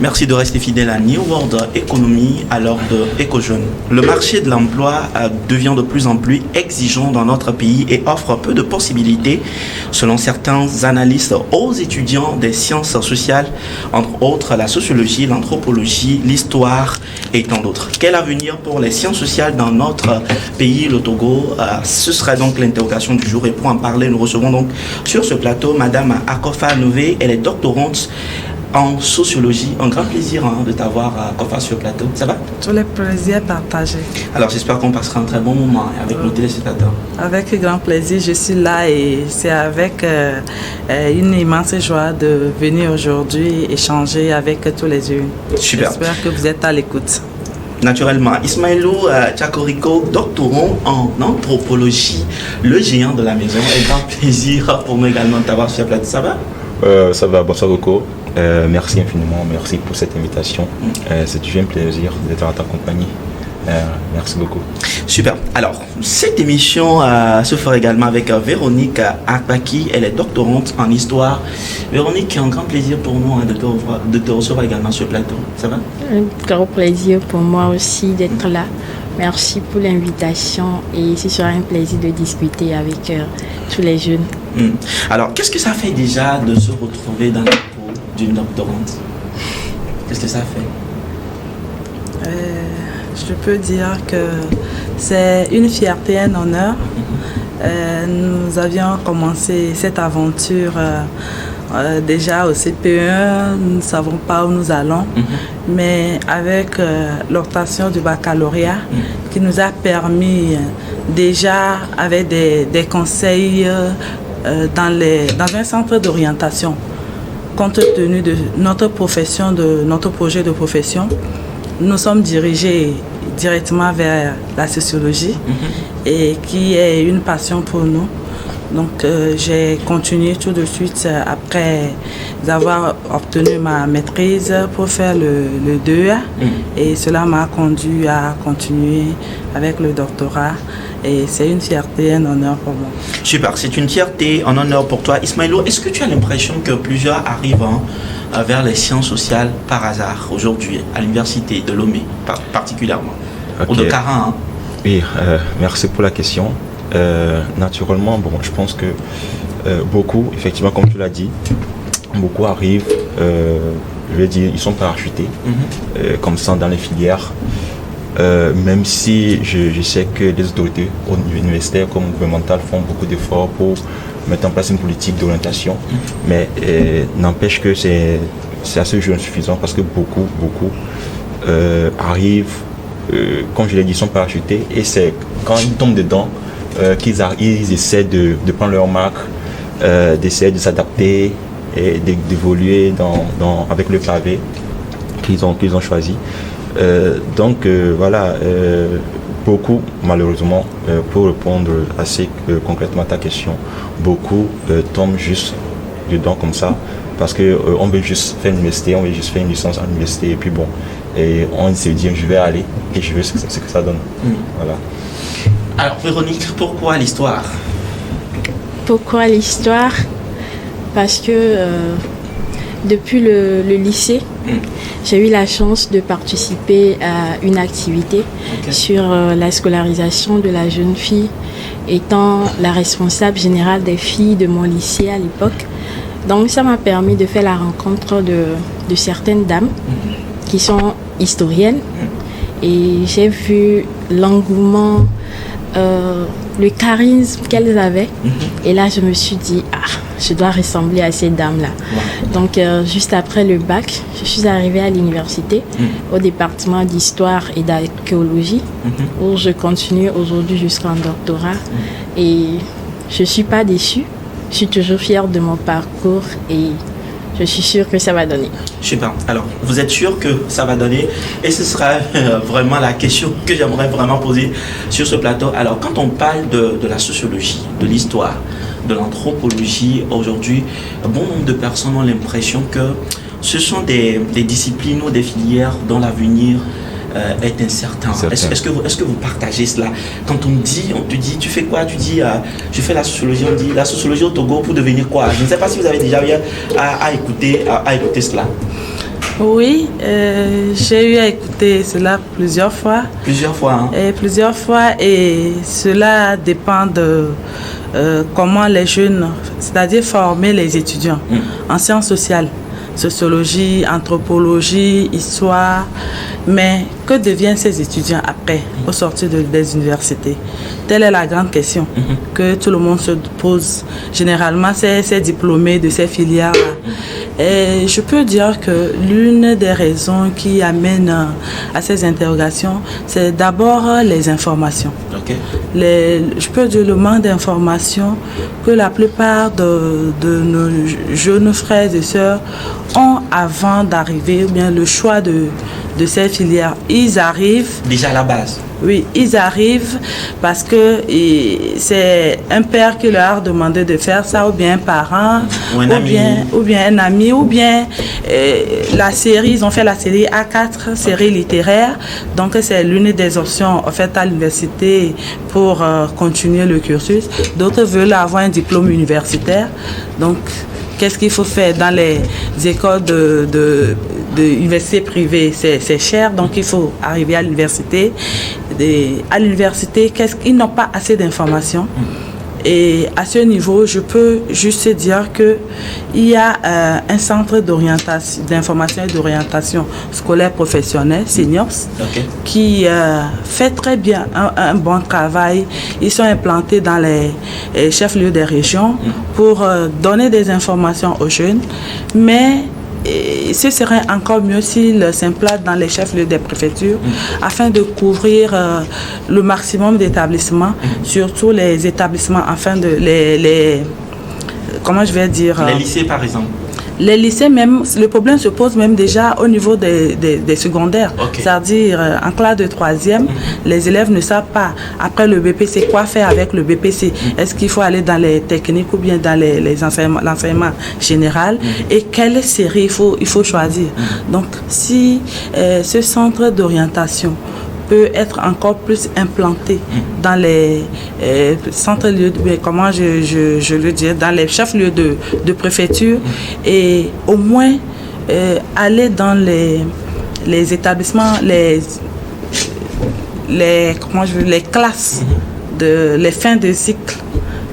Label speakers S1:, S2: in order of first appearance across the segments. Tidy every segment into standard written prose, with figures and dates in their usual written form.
S1: Merci de rester fidèle à New World Economy à l'heure de Éco-Jeunes. Le marché de l'emploi devient de plus en plus exigeant dans notre pays et offre peu de possibilités, selon certains analystes, aux étudiants des sciences sociales, entre autres la sociologie, l'anthropologie, l'histoire et tant d'autres. Quel avenir pour les sciences sociales dans notre pays, le Togo? Ce sera donc l'interrogation du jour, et pour en parler, nous recevons donc sur ce plateau Madame Akofa Nové. Elle est doctorante en sociologie. Un grand plaisir de t'avoir, Akofa, sur le plateau. Ça va?
S2: Tous les plaisirs partagés.
S1: Alors j'espère qu'on passera un très bon moment avec nos téléspectateurs.
S2: Avec grand plaisir, je suis là et c'est avec une immense joie de venir aujourd'hui échanger avec tous les yeux.
S1: Super.
S2: J'espère que vous êtes à l'écoute.
S1: Naturellement, Ismaëlou Tchakoriko, doctorant en anthropologie, le géant de la maison. Un grand plaisir pour nous également de t'avoir sur le plateau. Ça va?
S3: Ça va, bonsoir Roko. Merci infiniment, merci pour cette invitation. C'est toujours un plaisir d'être à ta compagnie. Merci beaucoup.
S1: Super. Alors, cette émission se fera également avec Véronique Akbaki. Elle est doctorante en histoire. Véronique, un grand plaisir pour nous de te recevoir également sur le plateau. Ça va?
S4: Un grand plaisir pour moi aussi d'être là. Merci pour l'invitation et ce sera un plaisir de discuter avec tous les jeunes.
S1: Alors, qu'est-ce que ça fait déjà de se retrouver dans la peau d'une doctorante? Qu'est-ce que ça fait?
S2: Je peux dire que c'est une fierté et un honneur. Nous avions commencé cette aventure déjà au CPE, nous ne savons pas où nous allons, mais avec l'obtention du baccalauréat qui nous a permis déjà avec des conseils dans un centre d'orientation, compte tenu de notre profession, de notre projet de profession, nous sommes dirigés directement vers la sociologie et qui est une passion pour nous. Donc j'ai continué tout de suite après avoir obtenu ma maîtrise pour faire le DEA et cela m'a conduit à continuer avec le doctorat et c'est une fierté et un honneur pour moi.
S1: Super, c'est une fierté, un honneur pour toi. Ismaëlou, est-ce que tu as l'impression que plusieurs arrivent vers les sciences sociales par hasard aujourd'hui à l'université de Lomé particulièrement, ou de Caran?
S3: Oui, merci pour la question. Naturellement, bon, je pense que beaucoup, effectivement, comme tu l'as dit, beaucoup arrivent, je vais dire, ils sont parachutés, comme ça dans les filières, même si je sais que les autorités universitaires comme gouvernementales font beaucoup d'efforts pour mettre en place une politique d'orientation, mais n'empêche que c'est assez insuffisant parce que beaucoup arrivent, comme je l'ai dit, sont parachutés et c'est quand ils tombent dedans qu'ils essaient de prendre leur marque, d'essayer de s'adapter et d'évoluer avec le pavé qu'ils ont choisi. Donc voilà, beaucoup malheureusement, pour répondre assez concrètement à ta question, beaucoup tombent juste dedans comme ça parce qu'on veut juste faire une université, on veut juste faire une licence à l'université et puis bon, et on se dit je vais aller et je veux ce que ça donne. Voilà.
S1: Alors Véronique, pourquoi l'histoire?
S4: Pourquoi l'histoire? Parce que depuis le lycée, j'ai eu la chance de participer à une activité sur la scolarisation de la jeune fille, étant la responsable générale des filles de mon lycée à l'époque. Donc ça m'a permis de faire la rencontre de certaines dames qui sont historiennes et j'ai vu l'engouement, le charisme qu'elles avaient et là je me suis dit je dois ressembler à ces dames là. Donc juste après le bac je suis arrivée à l'université au département d'histoire et d'archéologie où je continue aujourd'hui jusqu'en doctorat et je suis pas déçue, je suis toujours fière de mon parcours et je suis sûre que ça va donner.
S1: Super. Alors, vous êtes sûr que ça va donner? Et ce sera vraiment la question que j'aimerais vraiment poser sur ce plateau. Alors, quand on parle de la sociologie, de l'histoire, de l'anthropologie, aujourd'hui, bon nombre de personnes ont l'impression que ce sont des disciplines ou des filières dont l'avenir est incertain. Est-ce que vous partagez cela? Quand on te dit, tu fais quoi? Tu dis, je fais la sociologie, on dit la sociologie au Togo pour devenir quoi? Je ne sais pas si vous avez déjà eu à écouter cela.
S2: Oui, j'ai eu à écouter cela plusieurs fois.
S1: Plusieurs fois, hein?
S2: Plusieurs fois, et cela dépend de comment les jeunes, c'est-à-dire former les étudiants en sciences sociales, sociologie, anthropologie, histoire. Mais que deviennent ces étudiants après, au sortir des universités? Telle est la grande question que tout le monde se pose. Généralement, ces diplômés de ces filières-là. Et je peux dire que l'une des raisons qui amène à ces interrogations, c'est d'abord les informations.
S1: Okay.
S2: Je peux dire le manque d'informations que la plupart de nos jeunes frères et sœurs ont avant d'arriver, ou bien le choix de ces filières. Ils arrivent...
S1: Déjà à la base.
S2: Oui, ils arrivent parce que c'est un père qui leur a demandé de faire ça, ou bien un parent, ou bien un ami, ou bien la série, ils ont fait la série A4, série littéraire. Donc c'est l'une des options offertes à l'université pour continuer le cursus. D'autres veulent avoir un diplôme universitaire. Donc qu'est-ce qu'il faut faire dans les écoles de université privée? C'est cher, donc il faut arriver à l'université. À l'université, ils n'ont pas assez d'informations. Et à ce niveau, je peux juste dire qu'il y a un centre d'information et d'orientation scolaire professionnelle, Seniors, qui fait très bien un bon travail. Ils sont implantés dans les chefs-lieux des régions pour donner des informations aux jeunes, mais ce serait encore mieux s'ils s'implantent dans les chefs-lieux des préfectures afin de couvrir le maximum d'établissements, surtout les établissements, afin de comment je vais dire...
S1: Les lycées, par exemple.
S2: Les lycées, même, le problème se pose même déjà au niveau des secondaires. C'est-à-dire, en classe de 3e, les élèves ne savent pas, après le BPC, quoi faire avec le BPC. Est-ce qu'il faut aller dans les techniques ou bien dans l'enseignement général? Et quelle série il faut choisir? Donc, si ce centre d'orientation peut être encore plus implanté dans les centres-lieux, comment je veux dire, dans les chefs-lieux de préfecture, et au moins aller dans les établissements, les classes, les fins de cycle,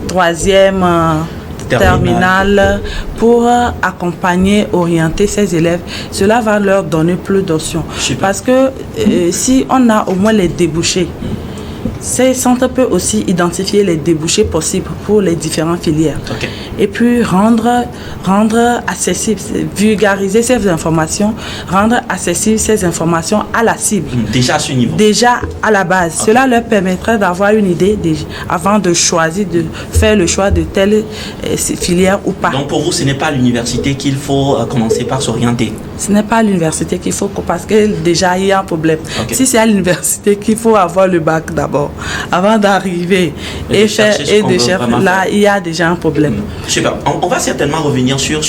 S2: 3e, terminale, pour accompagner, orienter ces élèves. Cela va leur donner plus d'options. Parce que si on a au moins les débouchés, ces centres peuvent aussi identifier les débouchés possibles pour les différentes filières. Et puis rendre accessible, vulgariser ces informations, rendre accessible ces informations à la cible.
S1: Déjà à ce niveau.
S2: Déjà à la base. Cela leur permettrait d'avoir une idée avant de choisir, de faire le choix de telle filière ou pas.
S1: Donc pour vous, ce n'est pas à l'université qu'il faut commencer par s'orienter?
S2: Ce n'est pas à l'université qu'il faut, parce que déjà il y a un problème. Si c'est à l'université qu'il faut avoir le bac d'abord, avant d'arriver et de chercher, là il y a déjà un problème.
S1: Super. On va certainement revenir sur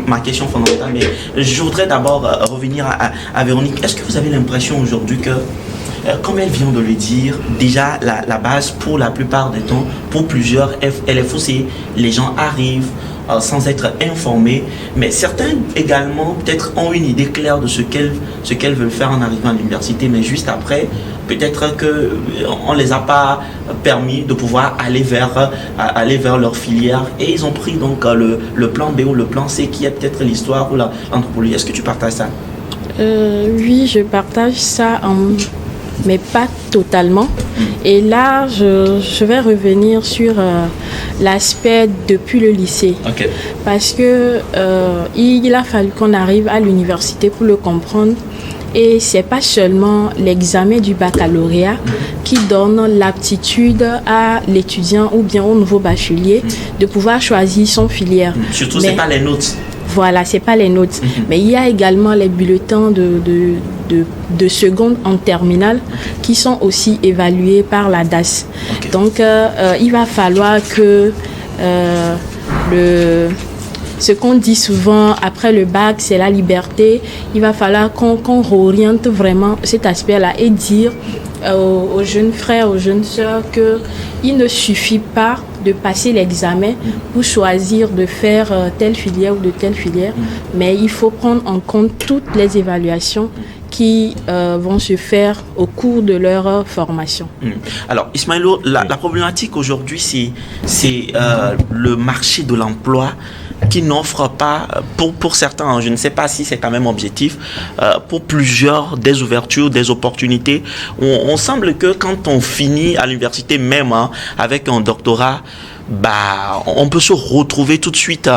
S1: ma question fondamentale, mais je voudrais d'abord revenir à Véronique. Est-ce que vous avez l'impression aujourd'hui que, comme elle vient de le dire, déjà la base pour la plupart des temps, pour plusieurs, elle est faussée. Les gens arrivent sans être informés, mais certains également peut-être ont une idée claire de ce qu'elles veulent faire en arrivant à l'université, mais juste après, peut-être qu'on ne les a pas permis de pouvoir aller vers leur filière, et ils ont pris donc le plan B ou le plan C qui est peut-être l'histoire ou l'anthropologie. Est-ce que tu partages ça?
S4: Oui, je partage ça, mais pas totalement. Et là, je vais revenir sur l'aspect depuis le lycée. Parce que il a fallu qu'on arrive à l'université pour le comprendre. Et c'est pas seulement l'examen du baccalauréat qui donne l'aptitude à l'étudiant ou bien au nouveau bachelier de pouvoir choisir son filière.
S1: Surtout, c'est pas les notes.
S4: Voilà, c'est pas les notes. Mais il y a également les bulletins de seconde en terminale qui sont aussi évalués par la DAS. Donc, il va falloir que ce qu'on dit souvent après le bac, c'est la liberté. Il va falloir qu'on réoriente vraiment cet aspect-là et dire aux jeunes frères, aux jeunes sœurs qu'il ne suffit pas de passer l'examen pour choisir de faire telle filière ou de telle filière, mais il faut prendre en compte toutes les évaluations qui vont se faire au cours de leur formation.
S1: Alors, Ismaëlo, la problématique aujourd'hui, c'est le marché de l'emploi qui n'offre pas, pour certains, je ne sais pas si c'est quand même objectif, pour plusieurs, des ouvertures, des opportunités. On semble que quand on finit à l'université, même avec un doctorat, on peut se retrouver tout de suite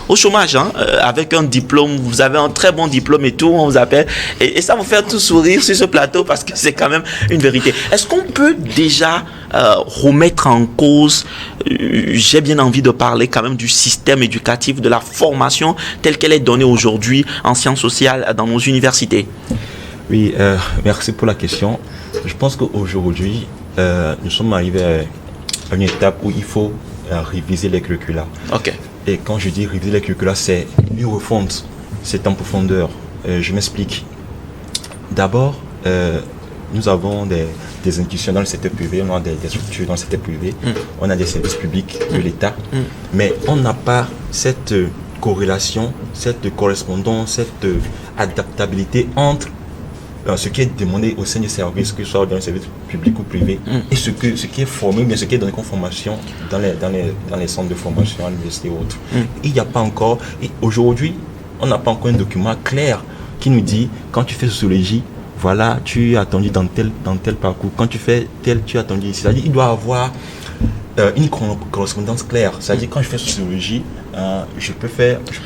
S1: au chômage, avec un diplôme. Vous avez un très bon diplôme et tout, on vous appelle, et ça vous fait tout sourire sur ce plateau parce que c'est quand même une vérité. Est-ce qu'on peut déjà remettre en cause, j'ai bien envie de parler quand même du système éducatif, de la formation telle qu'elle est donnée aujourd'hui en sciences sociales dans nos universités?
S3: Oui, merci pour la question. Je pense qu'aujourd'hui, nous sommes arrivés à une étape où il faut réviser les curricula.
S1: Ok.
S3: Et quand je dis réviser les curricula, c'est mieux refondre, c'est en profondeur. Je m'explique. D'abord, nous avons des institutions dans le secteur privé, on a des structures dans le secteur privé, on a des services publics de l'État, mais on n'a pas cette corrélation, cette correspondance, cette adaptabilité entre ce qui est demandé au sein du service, que ce soit dans le service public ou privé, et ce qui est formé, mais ce qui est donné comme formation dans les centres de formation à l'université et autres. Il n'y a pas encore, et aujourd'hui, on n'a pas encore un document clair qui nous dit, quand tu fais sociologie, voilà, tu es attendu dans tel parcours. Quand tu fais tel, tu es attendu ici. C'est-à-dire qu'il doit avoir une correspondance claire. C'est-à-dire quand je fais sociologie, je peux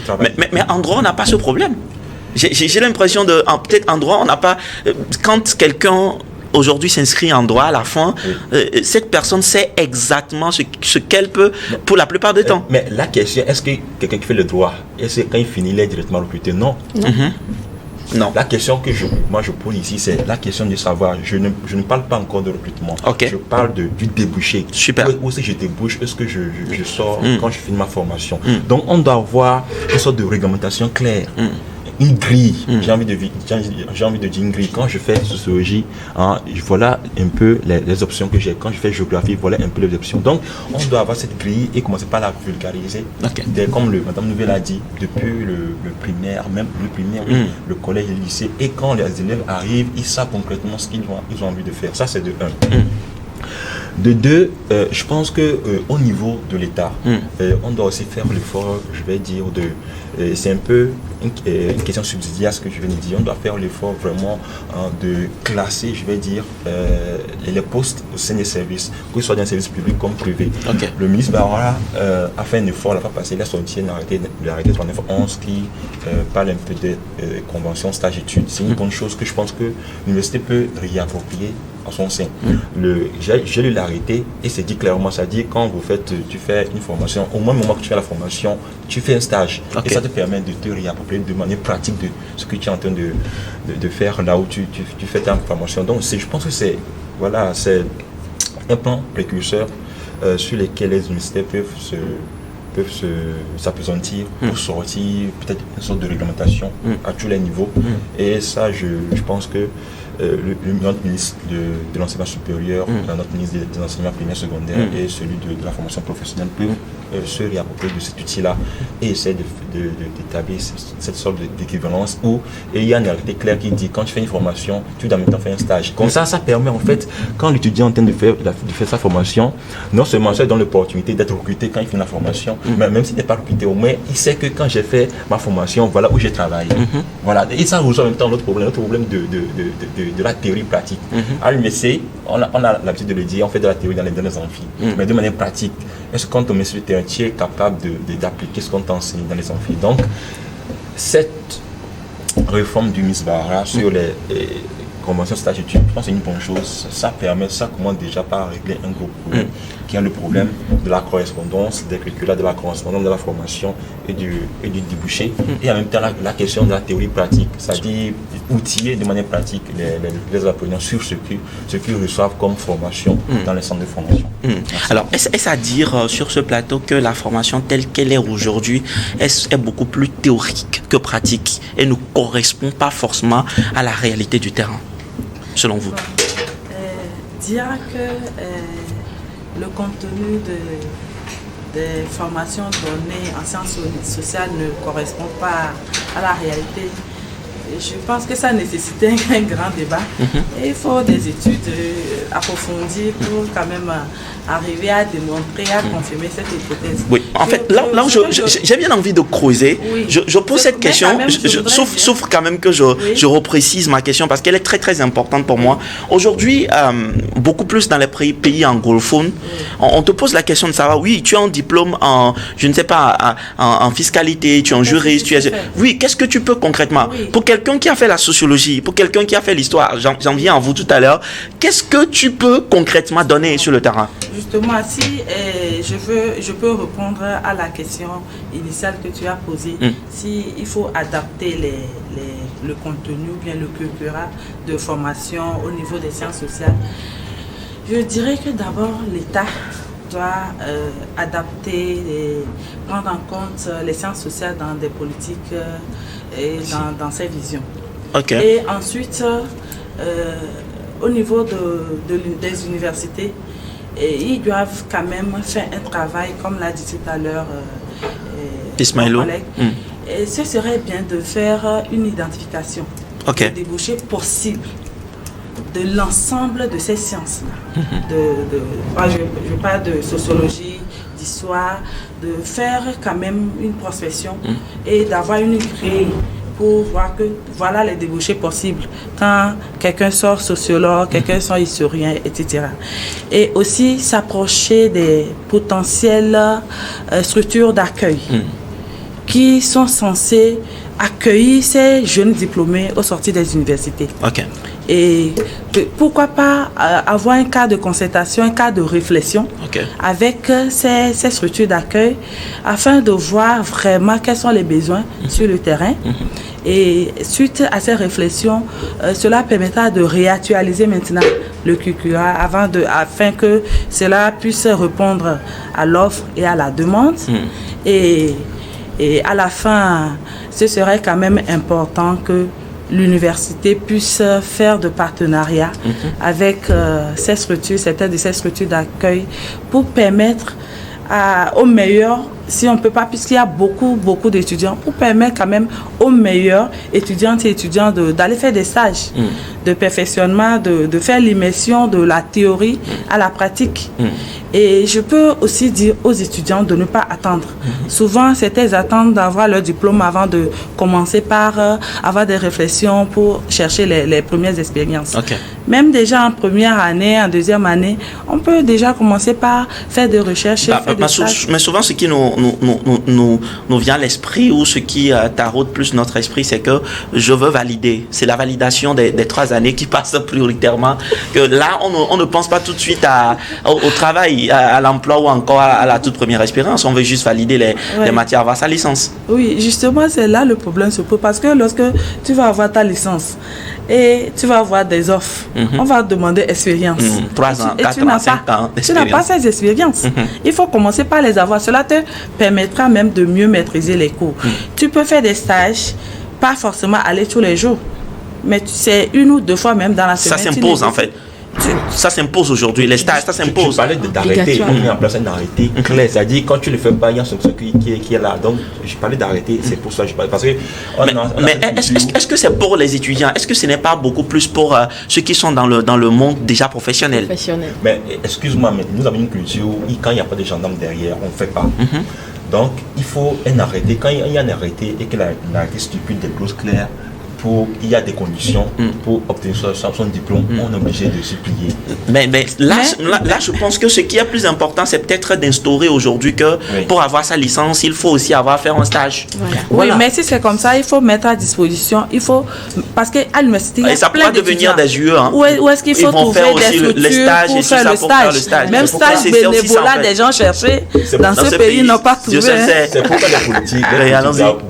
S3: travailler.
S1: Mais en droit, on n'a pas ce problème. J'ai l'impression peut-être en droit, on n'a pas. Quand quelqu'un aujourd'hui s'inscrit en droit à la fin, cette personne sait exactement ce qu'elle peut pour la plupart du temps.
S3: Mais la question, est-ce que quelqu'un qui fait le droit, est-ce que quand il finit, il est directement recruté? Non. Non. La question que moi je pose ici, c'est la question du savoir. Je ne parle pas encore de recrutement.
S1: Okay.
S3: Je parle du débouché.
S1: Super.
S3: Où est-ce que je débouche? Est-ce que je sors quand je finis ma formation? Donc on doit avoir une sorte de réglementation claire. Une grille, j'ai envie de dire une grille. Quand je fais sociologie, voilà un peu les options que j'ai. Quand je fais géographie, voilà un peu les options. Donc, on doit avoir cette grille et commencer par la vulgariser. Okay. Comme Madame Nouvel a dit, depuis le primaire, même le primaire, le collège et le lycée. Et quand les élèves arrivent, ils savent concrètement ce qu'ils ont envie de faire. Ça, c'est de 1. De 2, je pense qu'au niveau de l'État, on doit aussi faire l'effort, je vais dire, c'est un peu une question subsidiaire à ce que je viens de dire. On doit faire l'effort vraiment de classer, je vais dire, les postes au sein des services, que ce soit dans les services publics comme privés. Okay. Le ministre Barra a fait un effort, la fois passée, il a sorti l'arrêté 3911 qui parle un peu de convention stage-études. C'est une bonne chose que je pense que l'université peut réapproprier à son sein. J'ai lu l'arrêté et c'est dit clairement, ça dit quand tu fais une formation, au moins moment que tu fais la formation, tu fais un stage. Okay. Et ça te permet de te réapproprier de manière pratique de ce que tu es en train de faire là où tu fais ta formation. Donc je pense que c'est un plan précurseur sur lequel les universités peuvent s'appesantir pour sortir peut-être une sorte de réglementation à tous les niveaux. Et ça, je pense que notre ministre de l'enseignement supérieur, notre ministre des enseignements primaires secondaires et celui de la formation professionnelle peuvent se réapproprier de cet outil-là et essayer d'établir cette sorte d'équivalence où il y a un arrêté clair qui dit quand tu fais une formation, tu dois maintenant faire un stage. Comme ça permet en fait, quand l'étudiant est en train de faire sa formation, non seulement ça donne l'opportunité d'être recruté quand il fait la formation, mais même s'il n'est pas recruté, au moins il sait que quand j'ai fait ma formation, voilà où j'ai travaillé. Voilà. Et ça résout en même temps notre problème de la théorie pratique. À l'université, on a l'habitude de le dire, on fait de la théorie dans les amphis. Mais de manière pratique, est-ce que quand on met sur le terrain, tu es capable d'appliquer ce qu'on t'enseigne dans les amphis? Donc, cette réforme du Miss Barra sur les conventions stage-études, je pense que c'est une bonne chose. Ça commence déjà par régler un gros problème, qui est le problème de la correspondance, des curricula, de la correspondance, de la formation et du débouché. Et en même temps, la question de la théorie pratique, c'est-à-dire outiller de manière pratique les apprenants sur ce qu'ils reçoivent comme formation dans les centres de formation.
S1: Alors, est-ce à dire sur ce plateau que la formation telle qu'elle est aujourd'hui est beaucoup plus théorique que pratique et ne correspond pas forcément à la réalité du terrain, selon vous?
S2: Dire que le contenu des formations données en sciences sociales ne correspondent pas à la réalité. Je pense que ça nécessitait un grand débat. Et il faut des études approfondies pour quand même arriver à démontrer, à confirmer cette hypothèse.
S1: Oui, en fait, là où j'ai bien envie de creuser,
S2: oui.
S1: je pose cette question, sauf quand même que je reprécise ma question parce qu'elle est très très importante pour moi. Aujourd'hui, beaucoup plus dans les pays anglophones, on te pose la question de savoir, oui, tu as un diplôme en, je ne sais pas, en fiscalité, tu es un juriste, tu es... Oui, qu'est-ce que tu peux concrètement? Pour quelqu'un qui a fait la sociologie, pour quelqu'un qui a fait l'histoire, j'en viens à vous tout à l'heure, qu'est-ce que tu peux concrètement donner sur le terrain?
S2: Justement, si je peux répondre à la question initiale que tu as posée, si il faut adapter le contenu ou bien le curriculum de formation au niveau des sciences sociales, je dirais que d'abord l'État doit adapter, prendre en compte les sciences sociales dans des politiques et dans ses visions.
S1: Okay.
S2: Et ensuite, au niveau des universités, ils doivent quand même faire un travail, comme l'a dit tout à l'heure
S1: Ismaël.
S2: Et ce serait bien de faire une identification des débouchés possibles de l'ensemble de ces sciences-là. Je parle de sociologie, d'histoire, de faire quand même une prospection et d'avoir une grille pour voir que voilà les débouchés possibles quand quelqu'un sort sociologue, quelqu'un sort historien, etc. Et aussi s'approcher des potentielles structures d'accueil qui sont censées accueillir ces jeunes diplômés au sortir des universités. Et pourquoi pas avoir un cas de concertation, un cas de réflexion avec ces structures d'accueil afin de voir vraiment quels sont les besoins sur le terrain. Et suite à ces réflexions, cela permettra de réactualiser maintenant le curriculum afin que cela puisse répondre à l'offre et à la demande. Et à la fin, ce serait quand même important que l'université puisse faire de partenariats avec certaines de ces structures d'accueil pour permettre aux meilleurs, si on ne peut pas, puisqu'il y a beaucoup d'étudiants, pour permettre quand même aux meilleurs étudiantes et étudiants d'aller faire des stages de perfectionnement, de faire l'immersion de la théorie à la pratique. Et je peux aussi dire aux étudiants de ne pas attendre. Souvent, certains attendent d'avoir leur diplôme avant de commencer par avoir des réflexions pour chercher les premières expériences. Même déjà en première année, en deuxième année, on peut déjà commencer par faire des recherches.
S1: Mais souvent, ce qui nous vient à l'esprit ou ce qui taraude plus notre esprit, c'est que je veux valider. C'est la validation des 3 années qui passe prioritairement. Que là, on ne pense pas tout de suite au travail, à l'emploi ou encore à la toute première expérience. On veut juste valider les matières, avoir sa licence.
S2: Oui, justement, c'est là le problème se pose. Parce que lorsque tu vas avoir ta licence et tu vas avoir des offres, on va te demander expérience.
S1: 3 ans, 4 ans, 5 ans d'expérience.
S2: Tu n'as pas ces expériences. Il faut commencer par les avoir. Cela te permettra même de mieux maîtriser les cours. Tu peux faire des stages, pas forcément aller tous les jours, mais c'est 1 ou 2 fois même dans la semaine.
S1: Ça s'impose en fait. Ça s'impose aujourd'hui, les stages, ça s'impose.
S3: Tu parlais d'arrêter, on met en place un arrêté clair, c'est-à-dire quand tu ne le fais pas, il y a ce qui est là. Donc, je parlais d'arrêter, c'est pour ça que je parlais. Parce que
S1: mais est-ce que c'est pour les étudiants? Est-ce que ce n'est pas beaucoup plus pour ceux qui sont dans le monde déjà professionnel?
S3: Mais excuse-moi, mais nous avons une culture où quand il n'y a pas de gendarmes derrière, on ne fait pas. Donc, il faut un arrêté. Quand il y a un arrêté et que l'arrêté stipule des clauses claires, il y a des conditions pour obtenir son diplôme, on est obligé de s'y plier.
S1: Mais là, je pense que ce qui est plus important, c'est peut-être d'instaurer aujourd'hui que pour avoir sa licence, il faut aussi avoir fait un stage.
S2: Oui, mais si c'est comme ça, il faut mettre à disposition, parce qu'à l'université, il y a
S1: ça pourra devenir des UE.
S2: Où est-ce qu'il faut trouver des structures pour faire le stage? Même stage bénévolat, des gens cherchés dans ce pays n'ont pas trouvé.
S3: C'est pourquoi les politiques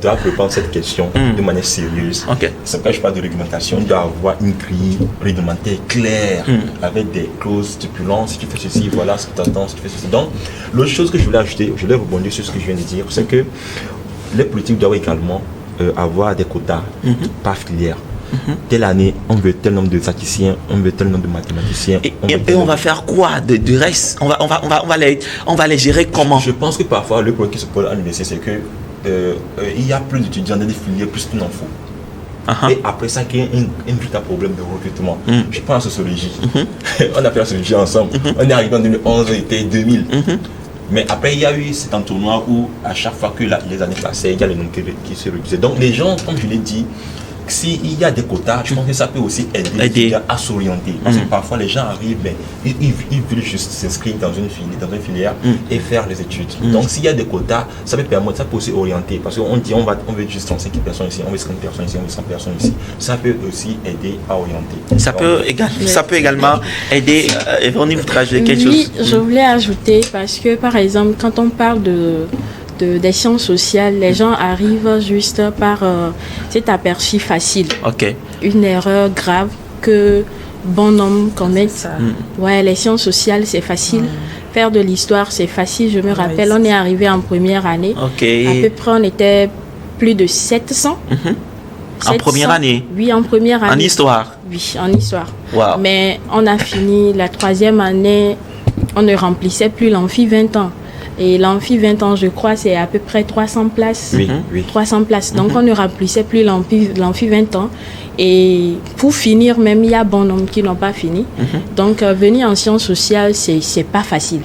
S3: doivent reprendre cette question de manière sérieuse. C'est pourquoi je parle de réglementation. Il doit avoir une grille réglementaire claire avec des clauses stipulant si tu fais ceci, voilà ce que tu attends, si tu fais ceci. Donc, l'autre chose que je voulais ajouter, je voulais rebondir sur ce que je viens de dire, c'est que les politiques doivent également avoir des quotas par filière. telle année, on veut tel nombre de statisticiens, on veut tel nombre de mathématiciens.
S1: Et on va faire quoi du reste? On va les gérer comment?
S3: Je pense que parfois, le problème qui se pose à l'université, c'est que il y a plus d'étudiants dans des filières plus qu'il n'en faut. Et après ça, il y a un véritable problème de recrutement. Je prends la sociologie. On a fait la sociologie ensemble. On est arrivé en 2011, c'était 2000. Mais après, il y a eu cet entonnoir où, à chaque fois que les années passaient, il y a les nombres qui se réduisaient. Donc, les gens, comme je l'ai dit, s'il y a des quotas, je pense que ça peut aussi aider les étudiants à s'orienter. Parce que parfois, les gens arrivent, mais ils veulent juste s'inscrire dans une filière et faire les études. Donc, s'il y a des quotas, ça peut permettre, ça peut aussi orienter. Parce qu'on dit, on veut juste 35 personnes ici, on veut 50 personnes ici, on veut 100 personnes ici. Ça peut aussi aider à orienter.
S1: Ça peut également aider. Véronique, vous rajouter quelque chose?
S4: Oui, je voulais ajouter, parce que, par exemple, quand on parle des sciences sociales, les gens arrivent juste par cet aperçu facile. Une erreur grave que bon nombre commettent. Ouais, les sciences sociales, c'est facile. Faire de l'histoire, c'est facile. Je me rappelle, on est arrivé en première année. À peu près, on était plus de 700.
S1: 700. En première année?
S4: Oui, en première année.
S1: En histoire?
S4: Oui, en histoire.
S1: Wow.
S4: Mais on a fini la troisième année, on ne remplissait plus l'amphi 20 ans. Et l'amphi 20 ans, je crois, c'est à peu près 300 places.
S3: Oui.
S4: 300 places. Donc, on ne remplissait plus l'amphi 20 ans. Et pour finir, même, il y a bon nombre qui n'ont pas fini. Donc, venir en sciences sociales, c'est pas facile.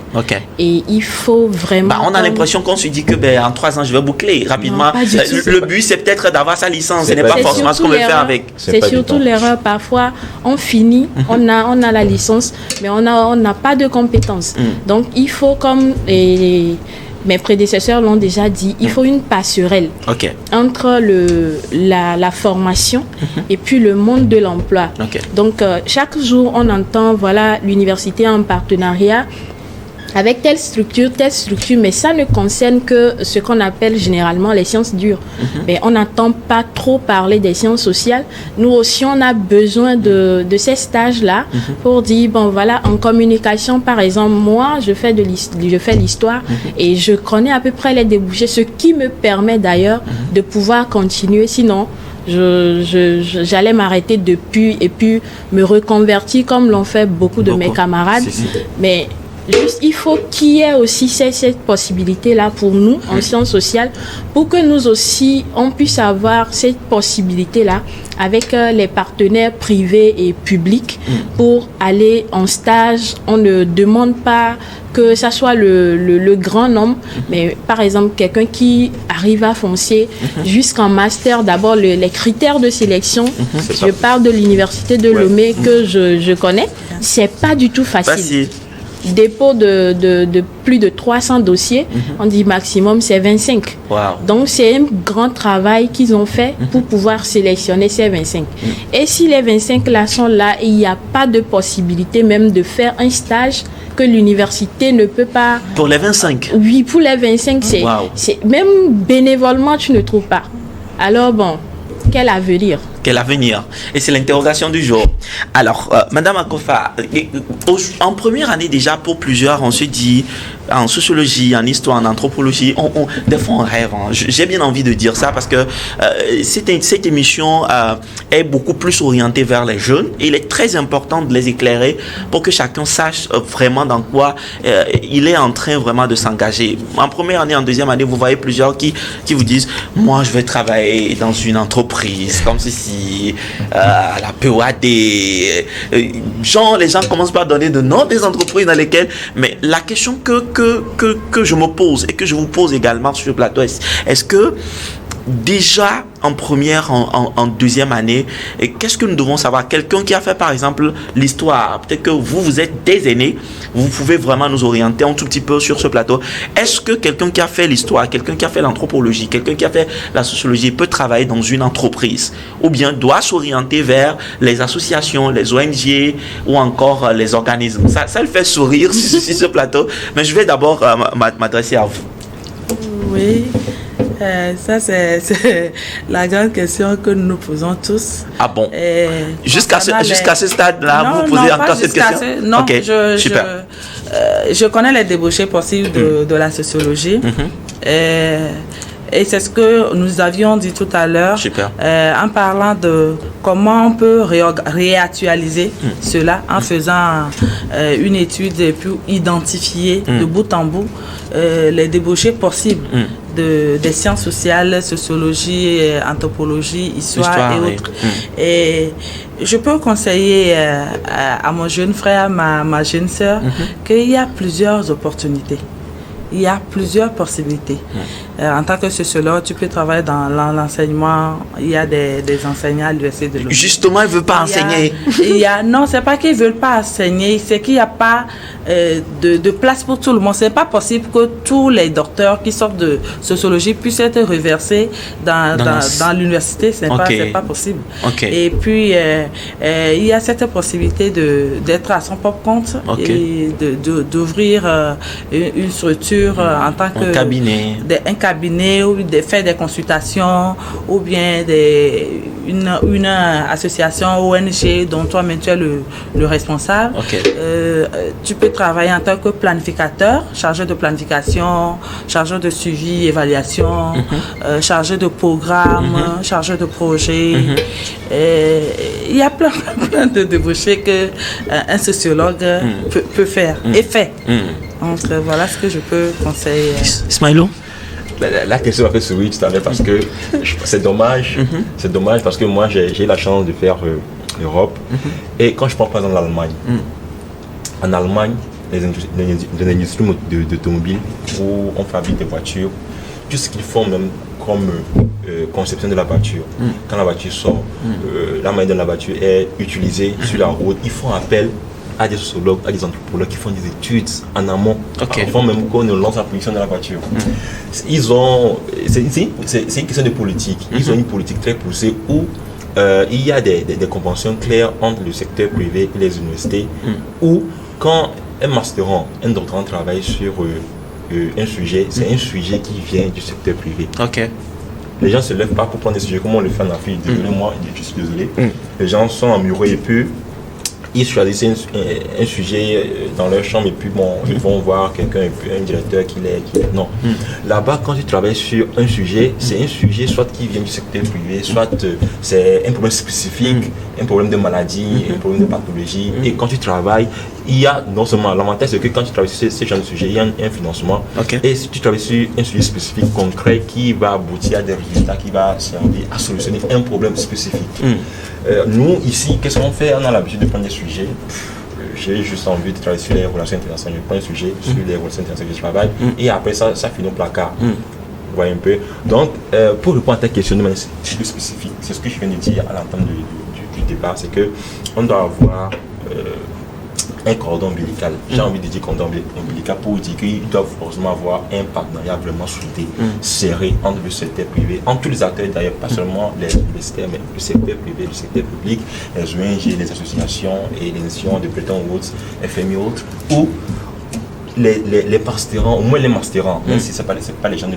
S4: Et il faut vraiment...
S1: on a l'impression qu'on se dit que en 3 ans, je vais boucler rapidement.
S4: Non,
S1: le but, c'est peut-être d'avoir sa licence. Ce n'est pas forcément ce qu'on veut faire avec.
S4: C'est surtout l'erreur. Parfois, on finit, on a la licence, mais on n'a pas de compétences. Donc, il faut, comme mes prédécesseurs l'ont déjà dit, il faut une passerelle entre la formation et puis le monde de l'emploi. Donc, chaque jour, on entend, voilà, l'université en partenariat avec telle structure, mais ça ne concerne que ce qu'on appelle généralement les sciences dures. Mais on n'entend pas trop parler des sciences sociales. Nous aussi, on a besoin de ces stages-là pour dire, bon voilà, en communication, par exemple, moi, je fais l'histoire et je connais à peu près les débouchés, ce qui me permet d'ailleurs de pouvoir continuer. Sinon, j'allais m'arrêter depuis et puis me reconvertir comme l'ont fait beaucoup de mes camarades. Mais juste, il faut qu'il y ait aussi cette possibilité-là pour nous, en sciences sociales, pour que nous aussi, on puisse avoir cette possibilité-là avec les partenaires privés et publics pour aller en stage. On ne demande pas que ça soit le grand nombre, mais par exemple, quelqu'un qui arrive à foncer jusqu'en master, d'abord, les critères de sélection, je parle de l'université de Lomé que je connais, c'est pas du tout facile. Dépôt de plus de 300 dossiers, on dit maximum c'est 25. Donc c'est un grand travail qu'ils ont fait pour pouvoir sélectionner ces 25. Et si les 25 là sont là, il n'y a pas de possibilité même de faire un stage que l'université ne peut pas...
S1: Pour les 25?
S4: Oui, pour les 25, c'est même bénévolement, tu ne trouves pas. Alors bon, quel avenir?
S1: Quel avenir? Et c'est l'interrogation du jour. Alors, Madame Akofa, en première année déjà, pour plusieurs, on se dit, en sociologie, en histoire, en anthropologie, des fois on rêve. J'ai bien envie de dire ça parce que cette émission est beaucoup plus orientée vers les jeunes et il est très important de les éclairer pour que chacun sache vraiment dans quoi il est en train vraiment de s'engager. En première année, en deuxième année, vous voyez plusieurs qui vous disent, moi je vais travailler dans une entreprise comme ceci, à la POAD. Les gens commencent par donner de noms des entreprises dans lesquelles, mais la question que je me pose et que je vous pose également sur le plateau, est-ce que déjà en première, en deuxième année, qu'est-ce que nous devons savoir? Quelqu'un qui a fait par exemple l'histoire, peut-être que vous êtes des aînés, vous pouvez vraiment nous orienter un tout petit peu sur ce plateau. Est-ce que quelqu'un qui a fait l'histoire, quelqu'un qui a fait l'anthropologie, quelqu'un qui a fait la sociologie peut travailler dans une entreprise ou bien doit s'orienter vers les associations, les ONG ou encore les organismes? Ça le fait sourire sur ce plateau, mais je vais d'abord m'adresser à vous.
S2: Oui. Ça, c'est la grande question que nous nous posons tous.
S1: Ah bon? Jusqu'à ce stade-là, vous posez encore cette question?
S2: Non, je connais les débouchés possibles de la sociologie. Et c'est ce que nous avions dit tout à l'heure en parlant comment on peut réactualiser cela en faisant une étude et puis identifier de bout en bout les débouchés possibles des sciences sociales, sociologie, anthropologie, histoire et autres. Et je peux conseiller à mon jeune frère, ma jeune sœur, qu'il y a plusieurs opportunités. Il y a plusieurs possibilités. En tant que sociologue, tu peux travailler dans l'enseignement. Il y a des enseignants à l'université de l'Union.
S1: Justement, ils ne veulent pas enseigner.
S2: Non, ce n'est pas qu'ils ne veulent pas enseigner, c'est qu'il n'y a pas de place pour tout le monde. Ce n'est pas possible que tous les docteurs qui sortent de sociologie puissent être reversés dans l'université. Ce n'est pas possible. Et puis, il y a cette possibilité d'être à son propre compte et d'ouvrir une structure en tant que un cabinet ou de faire des consultations ou bien une association ONG dont toi-même tu es le responsable. Tu peux travailler en tant que planificateur, chargé de planification, chargé de suivi, évaluation, chargé de programme, chargé de projet. Il y a plein de débouchés qu'un sociologue peut faire et fait. Donc voilà ce que je peux conseiller.
S1: Ismaïlo?
S3: La question m'a fait sourire tout à l'heure parce que c'est dommage. C'est dommage parce que moi j'ai la chance de faire l'Europe. Et quand je prends par exemple l'Allemagne, en Allemagne, les industries d'automobile où on fabrique des voitures, tout ce qu'ils font même comme conception de la voiture. Quand la voiture sort, la manière dont la voiture est utilisée sur la route, ils font appel à des sociologues, à des anthropologues qui font des études en amont, avant même qu'on ne lance la production de la voiture. C'est une question de politique. Ils ont une politique très poussée où il y a des conventions claires entre le secteur privé et les universités, où quand un masterand, un doctorant travaille sur un sujet, c'est un sujet qui vient du secteur privé. Les gens ne se lèvent pas pour prendre des sujets comme on le fait en Afrique. Désolé, moi, je suis désolé. Les gens sont amoureux et puis ils choisissent un sujet dans leur chambre et puis bon, ils vont voir quelqu'un, un directeur qui l'est. Non. Là-bas, quand tu travailles sur un sujet, c'est un sujet soit qui vient du secteur privé, soit c'est un problème spécifique, un problème de maladie, un problème de pathologie. Et quand tu travailles, il y a non seulement l'avantage, c'est que quand tu travailles sur ce genre de sujet, il y a un financement. Et si tu travailles sur un sujet spécifique, concret, qui va aboutir à des résultats, qui va servir à solutionner un problème spécifique. Nous, ici, qu'est-ce qu'on fait? On a l'habitude de prendre des sujets. J'ai juste envie de travailler sur les relations internationales. Je prends un sujet sur les relations internationales que je travaille et après ça finit au placard. Vous voyez un peu. Donc, pour répondre à ta question de manière plus spécifique, c'est ce que je viens de dire à l'entame du départ, c'est qu'on doit avoir un cordon ombilical. J'ai envie de dire cordon ombilical pour dire qu'il doit forcément avoir un partenariat vraiment soudé, serré entre le secteur privé, entre tous les acteurs d'ailleurs, pas seulement les universitaires, mais le secteur privé, le secteur public, les ONG, les associations et les institutions de Bretton Woods, FMI et autres, où les masterants, au moins les masterants, même si ce n'est pas les gens de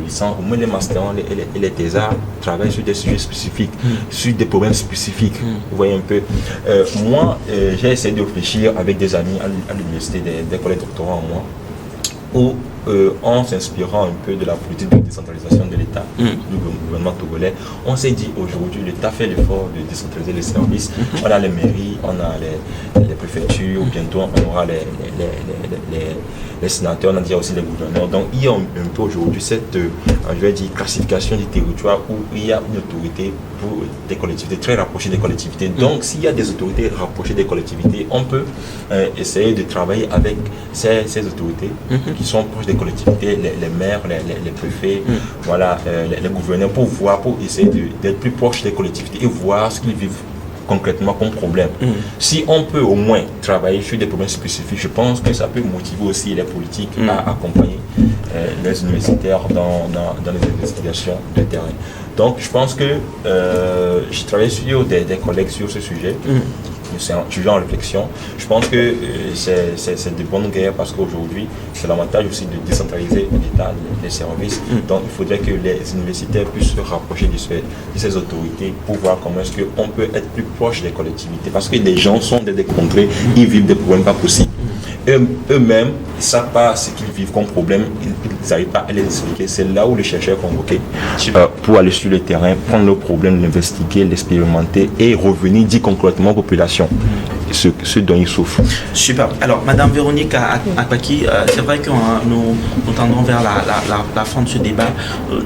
S3: licence, au moins les masterants et les thésards travaillent sur des sujets spécifiques, sur des problèmes spécifiques. Vous voyez un peu. Moi, j'ai essayé de réfléchir avec des amis à l'université, des collègues doctorants en moi, où en s'inspirant un peu de la politique de décentralisation de l'État, du gouvernement togolais, on s'est dit aujourd'hui l'État fait l'effort de décentraliser les services. On a les mairies, on a les préfectures, bientôt on aura les sénateurs, on a déjà aussi les gouverneurs. Donc il y a un peu aujourd'hui cette je vais dire, classification du territoire où il y a une autorité pour des collectivités très rapprochées des collectivités. Donc s'il y a des autorités rapprochées des collectivités, on peut essayer de travailler avec ces autorités qui sont proches des collectivités, les maires, les préfets, voilà, les gouverneurs, pour essayer d'être plus proches des collectivités et voir ce qu'ils vivent concrètement comme problème. Si on peut au moins travailler sur des problèmes spécifiques, je pense que ça peut motiver aussi les politiques à accompagner les universitaires dans les investigations de terrain. Donc je pense que j'ai travaillé sur des collègues sur ce sujet. C'est un sujet en réflexion. Je pense que c'est de bonnes guerres parce qu'aujourd'hui, c'est l'avantage aussi de décentraliser l'État, les services. Donc il faudrait que les universitaires puissent se rapprocher de ces autorités pour voir comment est-ce qu'on peut être plus proche des collectivités. Parce que les gens sont dans des contrées, ils vivent des problèmes pas possibles. eux-mêmes, ils ne savent pas ce qu'ils vivent comme problème, ils n'arrivent pas à les expliquer. C'est là où le chercheur est convoqué pour aller sur le terrain, prendre le problème, l'investiguer, l'expérimenter et revenir dire concrètement aux populations ce dont ils souffrent.
S1: Super. Alors, Madame Véronique Akpaki, c'est vrai que nous tendons vers la fin de ce débat.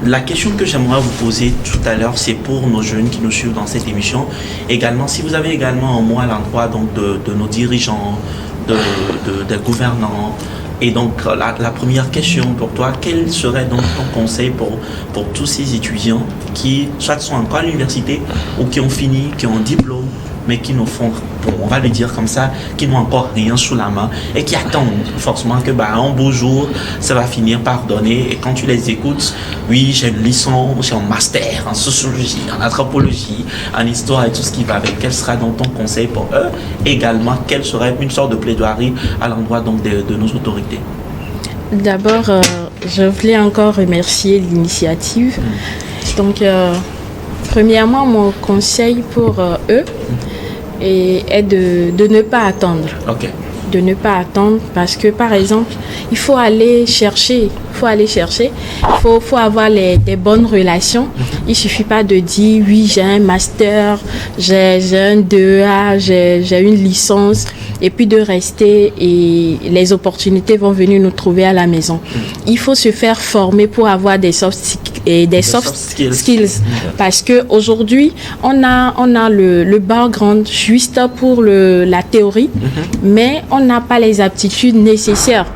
S1: La question que j'aimerais vous poser tout à l'heure, c'est pour nos jeunes qui nous suivent dans cette émission. Également, si vous avez également un mot à l'endroit donc de nos dirigeants, des gouvernants. Et donc, la première question pour toi, quel serait donc ton conseil pour tous ces étudiants qui, soit sont encore à l'université ou qui ont fini, qui ont un diplôme, mais qui nous font, on va le dire comme ça, qui n'ont encore rien sous la main et qui attendent forcément que un beau jour, ça va finir par donner. Et quand tu les écoutes, oui, j'ai une licence, j'ai un master en sociologie, en anthropologie, en histoire et tout ce qui va avec. Quel sera donc ton conseil pour eux? Également, quelle serait une sorte de plaidoirie à l'endroit donc de nos autorités?
S4: D'abord, je voulais encore remercier l'initiative. Donc, premièrement, mon conseil pour eux est de ne pas attendre.
S1: Ok.
S4: De ne pas attendre parce que, par exemple, il faut aller chercher. Il faut avoir des bonnes relations. Il ne suffit pas de dire, oui, j'ai un master, j'ai un DEA, j'ai une licence, et puis de rester et les opportunités vont venir nous trouver à la maison. Il faut se faire former pour avoir des soft skills. Parce qu'aujourd'hui, on a le background juste pour la théorie, mais on n'a pas les aptitudes nécessaires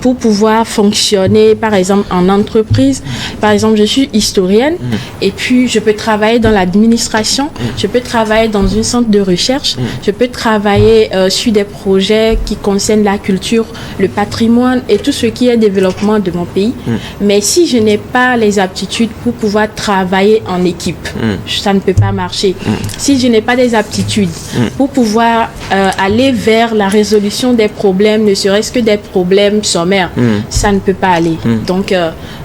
S4: pour pouvoir fonctionner, par exemple, en entreprise. Par exemple, je suis historienne et puis je peux travailler dans l'administration, je peux travailler dans un centre de recherche, je peux travailler sur des projets qui concernent la culture, le patrimoine et tout ce qui est développement de mon pays. Mais si je n'ai pas les aptitudes pour pouvoir travailler en équipe, ça ne peut pas marcher. Si je n'ai pas des aptitudes pour pouvoir aller vers la résolution des problèmes, ne serait-ce que des problèmes sommaires, ça ne peut pas aller. Donc,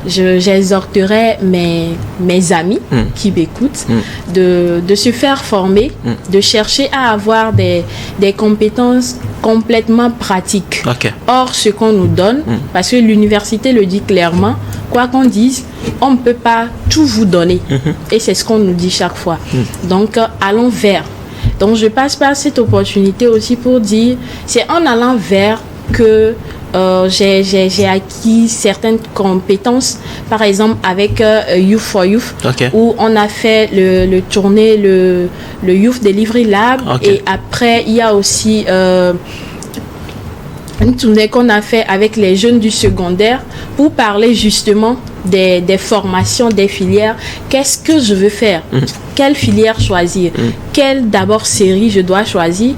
S4: j'exhorterai mes amis qui m'écoutent de se faire former, de chercher à avoir des compétences complètement pratiques.
S1: Okay.
S4: Or, ce qu'on nous donne, parce que l'université le dit clairement, quoi qu'on dise, on ne peut pas tout vous donner. Et c'est ce qu'on nous dit chaque fois. Donc, allons vers. Donc, je passe par cette opportunité aussi pour dire, c'est en allant vers que j'ai acquis certaines compétences, par exemple avec Youth for Youth, où on a fait le tournée, le Youth Delivery Lab, et après il y a aussi une tournée qu'on a fait avec les jeunes du secondaire pour parler justement des formations, des filières. Qu'est-ce que je veux faire? Quelle filière choisir? Quelle d'abord série je dois choisir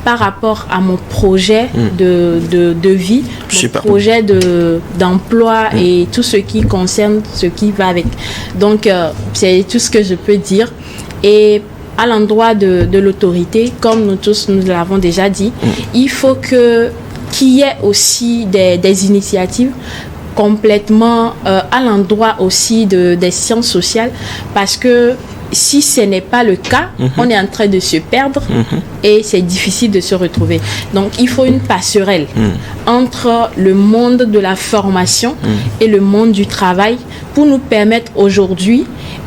S4: par rapport à mon projet de vie, mon projet d'emploi et tout ce qui concerne, ce qui va avec. Donc, c'est tout ce que je peux dire. Et à l'endroit de l'autorité, comme nous tous, nous l'avons déjà dit, il faut qu'il y ait aussi des initiatives complètement à l'endroit aussi des sciences sociales, parce que si ce n'est pas le cas, on est en train de se perdre et c'est difficile de se retrouver. Donc, il faut une passerelle entre le monde de la formation et le monde du travail pour nous permettre aujourd'hui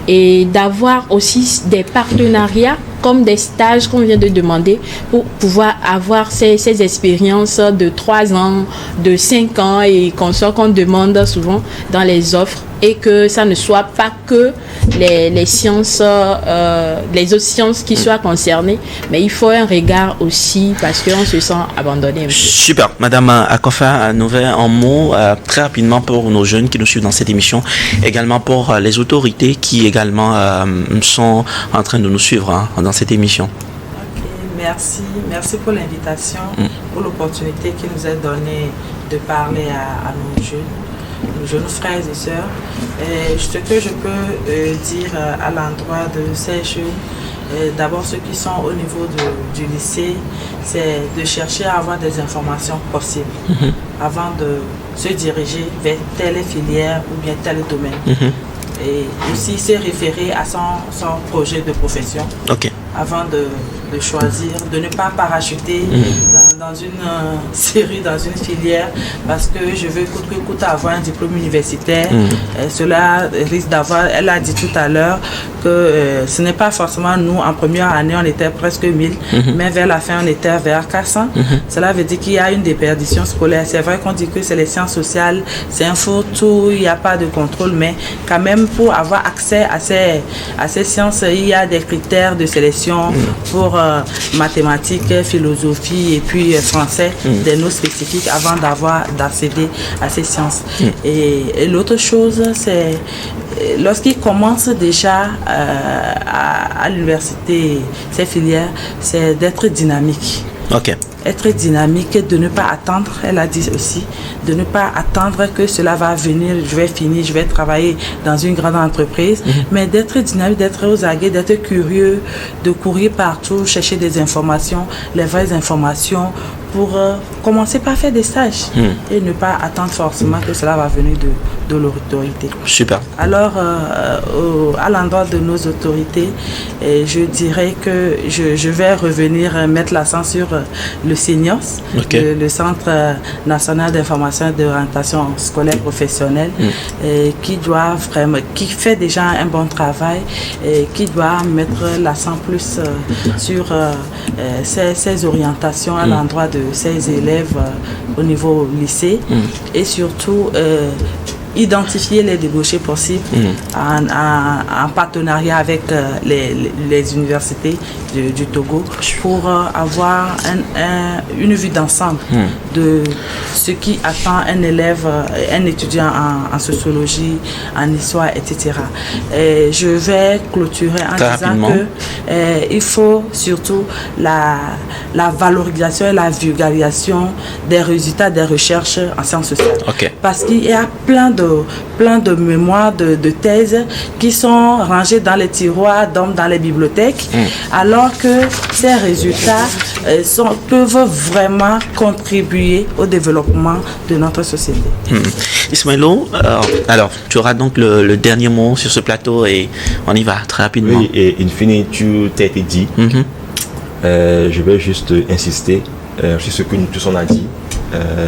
S4: et d'avoir aussi des partenariats comme des stages qu'on vient de demander pour pouvoir avoir ces expériences de 3 ans, de 5 ans et qu'on demande souvent dans les offres, et que ça ne soit pas que les sciences, les autres sciences qui soient concernées, mais il faut un regard aussi parce qu'on se sent abandonné un peu.
S1: Super. Madame Akofa Nové, un mot très rapidement pour nos jeunes qui nous suivent dans cette émission, également pour les autorités qui également sont en train de nous suivre dans cette émission.
S2: Okay, merci pour l'invitation, pour l'opportunité qui nous est donnée de parler à nos jeunes frères et sœurs. Et ce que je peux dire à l'endroit de ces jeunes, d'abord ceux qui sont au niveau du lycée, c'est de chercher à avoir des informations possibles avant de se diriger vers telle filière ou bien tel domaine. Et aussi se référer à son projet de profession avant de choisir, de ne pas parachuter dans dans une série, dans une filière, parce que je veux coûte que coûte avoir un diplôme universitaire. Cela risque d'avoir, elle a dit tout à l'heure que ce n'est pas forcément nous, en première année, on était presque 1000, mais vers la fin, on était vers 400. Cela veut dire qu'il y a une déperdition scolaire. C'est vrai qu'on dit que c'est les sciences sociales, c'est un faux-tout, il n'y a pas de contrôle, mais quand même, pour avoir accès à ces sciences, il y a des critères de sélection pour mathématiques, philosophie et puis français, des notes spécifiques avant d'accéder à ces sciences. Et l'autre chose, c'est lorsqu'ils commencent déjà à l'université, ces filières, c'est d'être dynamique.
S1: Ok.
S2: Être dynamique, de ne pas attendre, elle a dit aussi, de ne pas attendre que cela va venir, je vais finir, je vais travailler dans une grande entreprise, mais d'être dynamique, d'être aux aguets, d'être curieux, de courir partout, chercher des informations, les vraies informations, pour commencer par faire des stages et ne pas attendre forcément que cela va venir de l'autorité.
S1: Super.
S2: Alors, à l'endroit de nos autorités, je dirais que je vais revenir mettre l'accent sur le CNIOS, le Centre national d'information et d'orientation scolaire professionnelle, qui fait déjà un bon travail et qui doit mettre l'accent plus sur ces orientations à l'endroit de ses élèves au niveau lycée et surtout identifier les débouchés possibles en partenariat avec les universités du Togo pour avoir une vue d'ensemble de ce qui attend un élève, un étudiant en sociologie, en histoire, etc. Et je vais clôturer en disant que il faut surtout la valorisation et la vulgarisation des résultats des recherches en sciences sociales. Parce qu'il y a plein de mémoires, de thèses qui sont rangées dans les tiroirs, dans les bibliothèques, alors que ces résultats peuvent vraiment contribuer au développement de notre société.
S1: Ismaëlo, alors tu auras donc le dernier mot sur ce plateau et on y va très rapidement.
S3: Oui, et in fine, tout a été dit. Je vais juste insister sur ce que nous tous on a dit.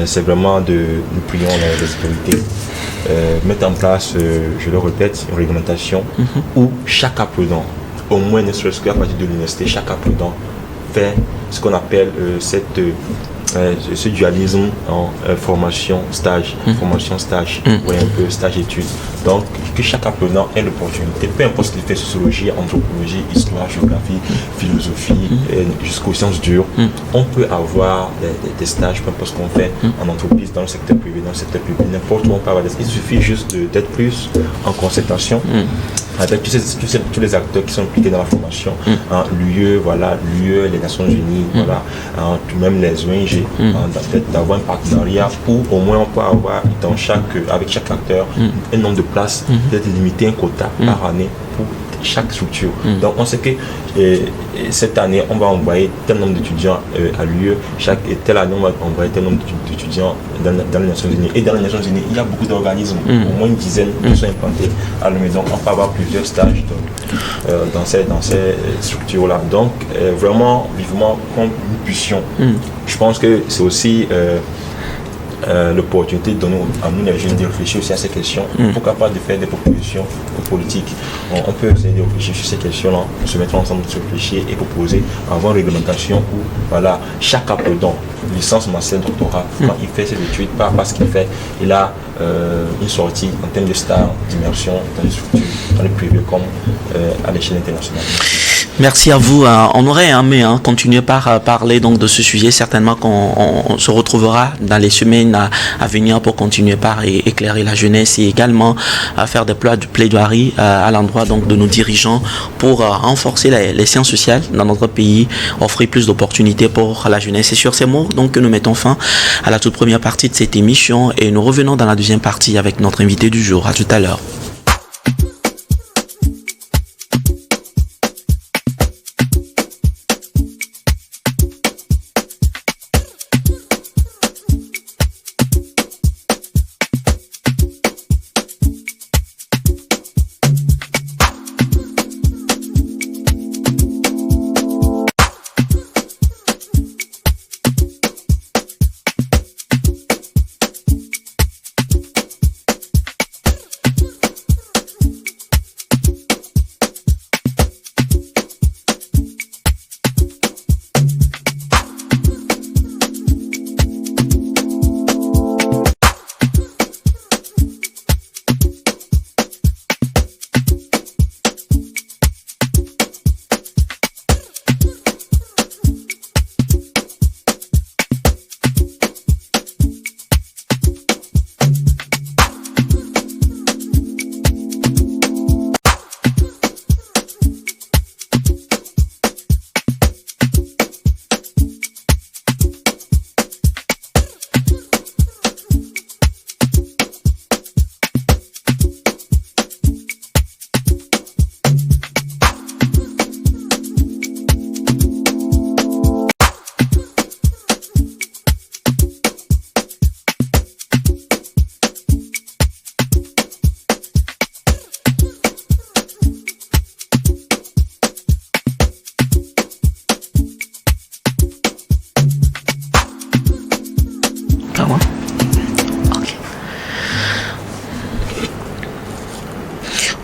S3: C'est vraiment nous prions les autorités mettre en place, je le répète, une réglementation où chaque apprenant, au moins ne serait-ce qu'à partir de l'université, chaque apprenant fait ce qu'on appelle ce dualisme en formation-stage, formation-stage, ou un peu stage-études. Donc, que chaque apprenant ait l'opportunité, peu importe ce qu'il fait, sociologie, anthropologie, histoire, géographie, philosophie, jusqu'aux sciences dures, on peut avoir des stages, peu importe ce qu'on fait en entreprise, dans le secteur privé, dans le secteur public, n'importe où on peut avoir des stages. Il suffit juste d'être plus en concertation avec tous les acteurs qui sont impliqués dans la formation, l'UE, les Nations Unies, même les ONG, d'avoir un partenariat où au moins on peut avoir avec chaque acteur un nombre de places, peut-être limité, un quota par année pour chaque structure. Donc on sait que cette année on va envoyer tel nombre d'étudiants à l'UE, telle année on va envoyer tel nombre d'étudiants dans les Nations Unies. Et dans les Nations Unies, il y a beaucoup d'organismes, au moins une dizaine qui sont implantés à la maison. On peut avoir plusieurs stages dans ces structures-là. Donc vraiment, vivement, comme nous puissions. Je pense que c'est aussi l'opportunité de donner à nous les jeunes de réfléchir aussi à ces questions. Pourquoi pas de faire des propositions politiques. On peut essayer de réfléchir sur ces questions-là, se mettre ensemble, se réfléchir et proposer avant une réglementation où chaque apprenant, licence, master, doctorat, quand il fait ses études, pas parce qu'il fait, il a une sortie en termes de stage, d'immersion dans les structures, dans le privé comme à l'échelle internationale.
S1: Merci à vous. On aurait aimé continuer par parler donc de ce sujet. Certainement qu'on se retrouvera dans les semaines à venir pour continuer par éclairer la jeunesse et également à faire des plaidoiries à l'endroit donc de nos dirigeants pour renforcer les sciences sociales dans notre pays, offrir plus d'opportunités pour la jeunesse. Et sur ces mots donc que nous mettons fin à la toute première partie de cette émission et nous revenons dans la deuxième partie avec notre invité du jour. À tout à l'heure.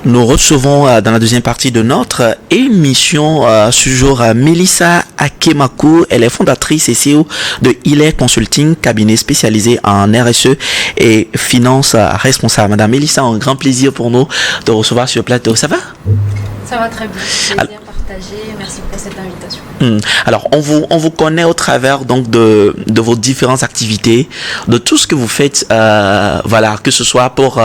S1: Nous recevons dans la deuxième partie de notre émission ce jour Melissa Akemaku. Elle est fondatrice et CEO de Ilay Consulting, cabinet spécialisé en RSE et finance responsable. Madame Melissa, un grand plaisir pour nous de recevoir sur le plateau. Ça va?
S5: Ça va très bien. Plaisir partagé. Merci pour cette invitation.
S1: Alors, on vous connaît au travers donc de vos différentes activités, de tout ce que vous faites, voilà, que ce soit pour